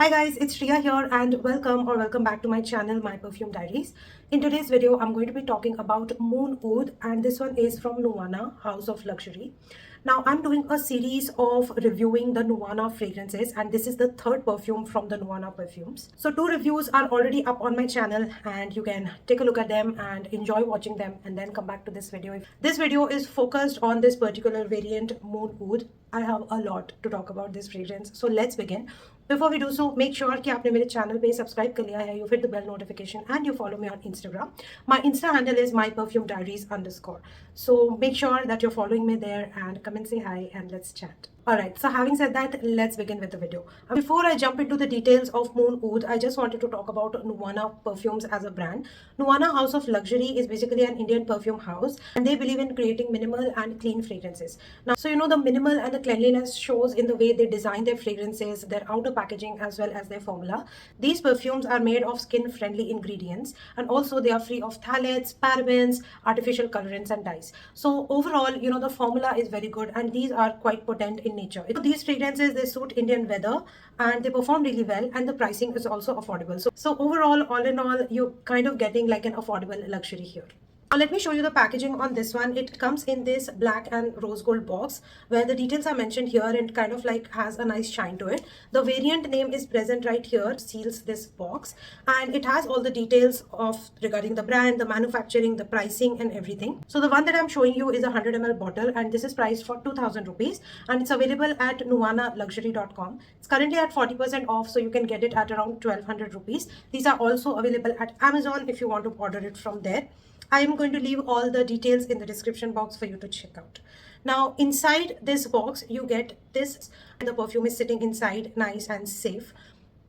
Hi guys, it's Shriya here and welcome back to my channel, My Perfume Diaries. In today's video, I'm going to be talking about Moon Oud, and this one is from Nuwana, House of Luxury. Now, I'm doing a series of reviewing the Nuwana fragrances, and this is the third perfume from the Nuwana perfumes. So two reviews are already up on my channel and you can take a look at them and enjoy watching them and then come back to this video. This video is focused on this particular variant, Moon Oud. I have a lot to talk about this fragrance, so let's begin. Before we do so, make sure कि आपने मेरे channel पे subscribe कर लिया है, you hit the bell notification and you follow me on Instagram. My Insta handle is myperfumediaries_. So make sure that you're following me there and come and say hi and let's chat. Alright, so having said that, let's begin with the video. Before I jump into the details of Moon Oud, I just wanted to talk about Nuwana Perfumes as a brand. Nuwana House of Luxury is basically an Indian perfume house and they believe in creating minimal and clean fragrances. Now, so the minimal and the cleanliness shows in the way they design their fragrances, their outer packaging as well as their formula. These perfumes are made of skin-friendly ingredients and also they are free of phthalates, parabens, artificial colorants and dyes. So overall, the formula is very good and these are quite potent in nature. These fragrances, they suit Indian weather and they perform really well and the pricing is also affordable. So overall, all in all, you're kind of getting like an affordable luxury here. Now let me show you the packaging on this one. It comes in this black and rose gold box where the details are mentioned here and kind of like has a nice shine to it. The variant name is present right here, seals this box, and it has all the details of regarding the brand, the manufacturing, the pricing and everything. So the one that I'm showing you is a 100 ml bottle and this is priced for 2000 rupees and it's available at nuwanaluxury.com. It's currently at 40% off, so you can get it at around 1200 rupees. These are also available at Amazon if you want to order it from there. I am going to leave all the details in the description box for you to check out. Now, inside this box, you get this. The perfume is sitting inside, nice and safe.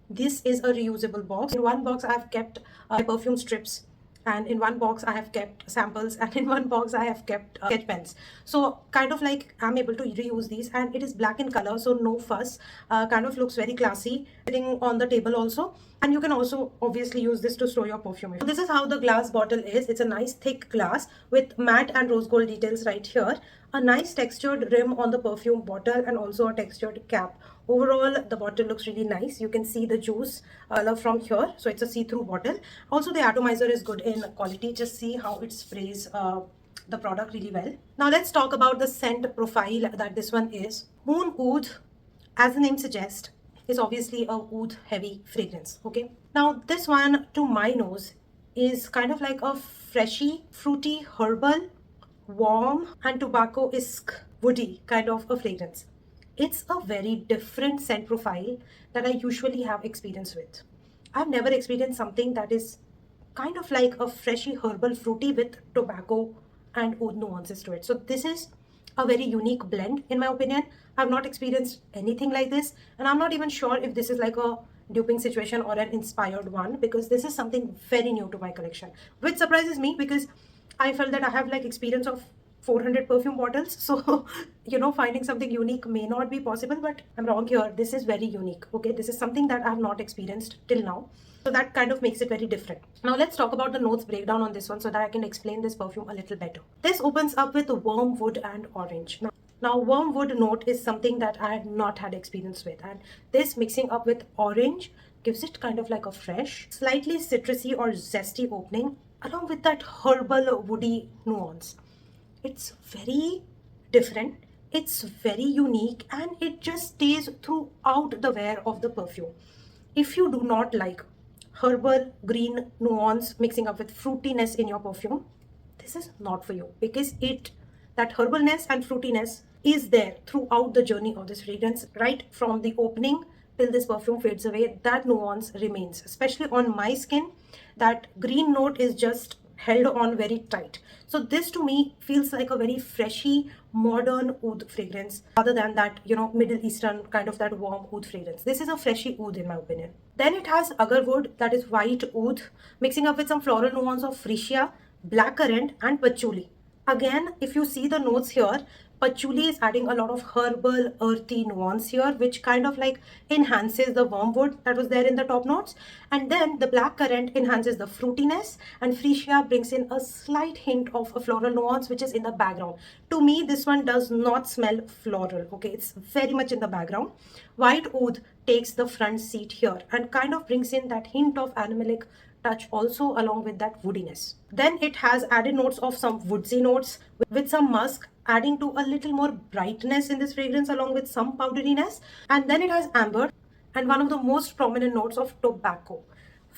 This is a reusable box. In one box, I have kept perfume strips. And in one box, I have kept samples. And in one box, I have kept sketch pens. So kind of like I'm able to reuse these. And it is black in color, so no fuss. Kind of looks very classy. Sitting on the table also. And you can also obviously use this to store your perfume. So this is how the glass bottle is. It's a nice thick glass with matte and rose gold details right here. A nice textured rim on the perfume bottle and also a textured cap. Overall, the bottle looks really nice. You can see the juice from here. So it's a see-through bottle. Also, the atomizer is good in quality. Just see how it sprays the product really well. Now let's talk about the scent profile that this one is. Moon Oud, as the name suggests, is obviously a oud heavy fragrance. Okay, now this one to my nose is kind of like a freshy, fruity, herbal, warm and tobacco-esque woody kind of a fragrance. It's a very different scent profile that I usually have experience with. I've never experienced something that is kind of like a freshy, herbal, fruity with tobacco and oud nuances to it. So this is a very unique blend in my opinion. I've not experienced anything like this and I'm not even sure if this is like a duping situation or an inspired one because this is something very new to my collection, which surprises me because I felt that I have like experience of 400 perfume bottles. So, finding something unique may not be possible, but I'm wrong here. This is very unique. Okay, this is something that I have not experienced till now. So that kind of makes it very different. Now let's talk about the notes breakdown on this one so that I can explain this perfume a little better. This opens up with warm wood and orange. Now warm wood note is something that I had not had experience with, and this mixing up with orange gives it kind of like a fresh, slightly citrusy or zesty opening along with that herbal woody nuance. It's very different, it's very unique, and it just stays throughout the wear of the perfume. If you do not like herbal green nuance mixing up with fruitiness in your perfume, this is not for you because that herbalness and fruitiness is there throughout the journey of this fragrance. Right from the opening till this perfume fades away, that nuance remains. Especially on my skin, that green note is just held on very tight. So this to me feels like a very freshy, modern oud fragrance rather than that, Middle Eastern kind of that warm oud fragrance. This is a freshy oud in my opinion. Then it has agarwood, that is white oud, mixing up with some floral nuance of freesia, blackcurrant and patchouli. Again, if you see the notes here, patchouli is adding a lot of herbal, earthy nuance here, which kind of like enhances the wormwood that was there in the top notes. And then the black currant enhances the fruitiness, and freesia brings in a slight hint of a floral nuance, which is in the background. To me, this one does not smell floral. Okay, it's very much in the background. White oud takes the front seat here and kind of brings in that hint of animalic touch also, along with that woodiness. Then it has added notes of some woodsy notes with some musk, adding to a little more brightness in this fragrance along with some powderiness. And then it has amber and one of the most prominent notes of tobacco.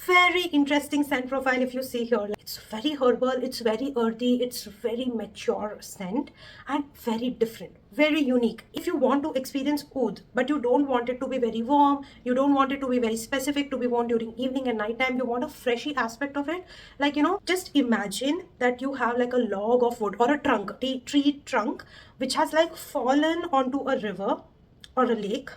Very interesting scent profile if you see here. It's very herbal, it's very earthy, it's very mature scent and very different, very unique. If you want to experience oud, but you don't want it to be very warm, you don't want it to be very specific to be worn during evening and night time, you want a freshy aspect of it. Like, just imagine that you have like a log of wood or a trunk, tree trunk, which has like fallen onto a river or a lake,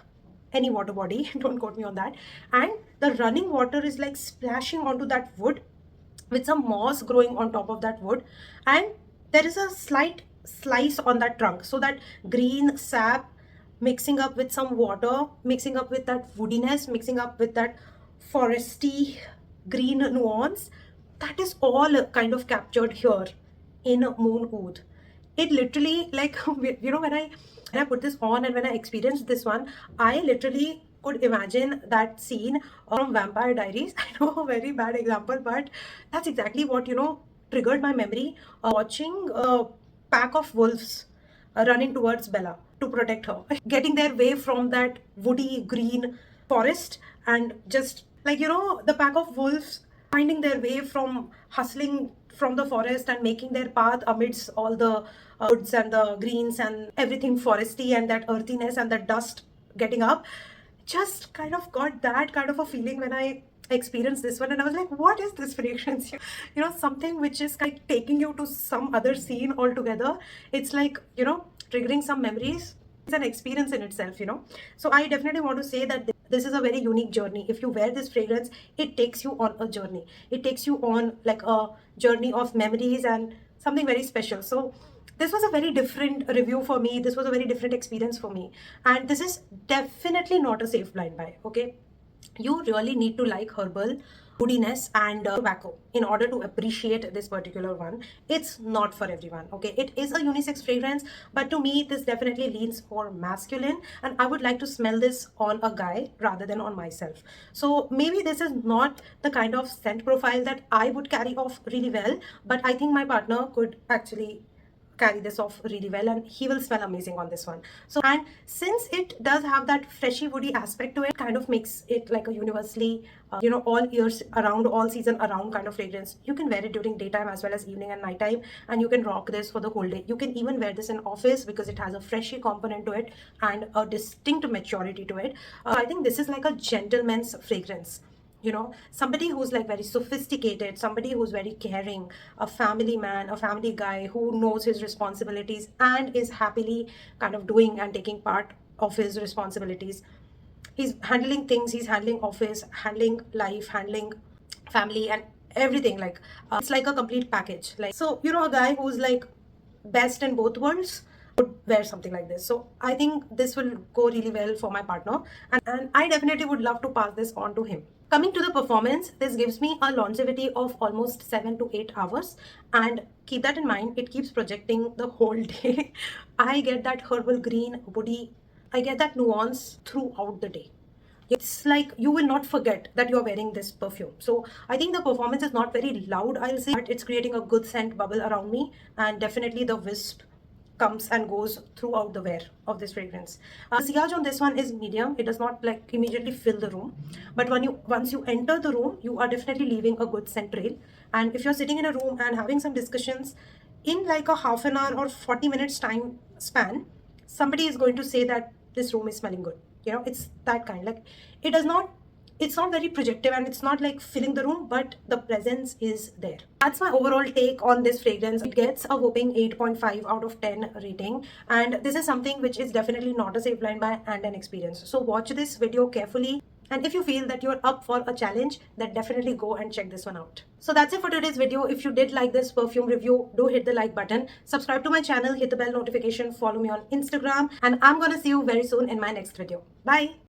any water body, don't quote me on that, and the running water is like splashing onto that wood with some moss growing on top of that wood, and there is a slight slice on that trunk, so that green sap mixing up with some water, mixing up with that woodiness, mixing up with that foresty green nuance, that is all kind of captured here in Moon Oud. It literally, like, when I put this on and when I experienced this one, I literally could imagine that scene from Vampire Diaries. I know, a very bad example, but that's exactly what triggered my memory. Watching a pack of wolves running towards Bella to protect her, getting their way from that woody green forest, and just like, the pack of wolves finding their way from hustling from the forest and making their path amidst all the woods and the greens and everything foresty and that earthiness and that dust getting up. Just kind of got that kind of a feeling when I experienced this one, and I was like, what is this fragrance? Something which is kind of taking you to some other scene altogether. It's like, triggering some memories. It's an experience in itself. So I definitely want to say that this is a very unique journey. If you wear this fragrance, it takes you on a journey. It takes you on like a journey of memories and something very special. So this was a very different review for me. This was a very different experience for me. And this is definitely not a safe blind buy, okay? You really need to like herbal, woodiness and tobacco in order to appreciate this particular one. It's not for everyone, okay? It is a unisex fragrance, but to me, this definitely leans more masculine, and I would like to smell this on a guy rather than on myself. So maybe this is not the kind of scent profile that I would carry off really well, but I think my partner could actually carry this off really well, and he will smell amazing on this one. So, and since it does have that freshy woody aspect to it, kind of makes it like a universally all years around, all season around kind of fragrance. You can wear it during daytime as well as evening and nighttime, and you can rock this for the whole day. You can even wear this in office because it has a freshy component to it and a distinct maturity to it. I think this is like a gentleman's fragrance. Somebody who's like very sophisticated, somebody who's very caring, a family man, a family guy who knows his responsibilities and is happily kind of doing and taking part of his responsibilities. He's handling things, he's handling office, handling life, handling family and everything. Like it's like a complete package. Like, so a guy who's like best in both worlds would wear something like this. So I think this will go really well for my partner, and I definitely would love to pass this on to him. Coming to the performance, this gives me a longevity of almost 7 to 8 hours, and keep that in mind, it keeps projecting the whole day. I get that herbal green, woody, I get that nuance throughout the day. It's like you will not forget that you're wearing this perfume. So I think the performance is not very loud, I'll say, but it's creating a good scent bubble around me, and definitely the wisp comes and goes throughout the wear of this fragrance. The sillage on this one is medium. It does not like immediately fill the room, but once you enter the room, you are definitely leaving a good scent trail. And if you're sitting in a room and having some discussions in like a half an hour or 40 minutes time span, somebody is going to say that this room is smelling good. It's that kind. Like it's not very projective and it's not like filling the room, but the presence is there. That's my overall take on this fragrance. It gets a whopping 8.5 out of 10 rating, and this is something which is definitely not a safe blind buy and an experience. So watch this video carefully. And if you feel that you're up for a challenge, then definitely go and check this one out. So that's it for today's video. If you did like this perfume review, do hit the like button, subscribe to my channel, hit the bell notification, follow me on Instagram, and I'm gonna see you very soon in my next video. Bye.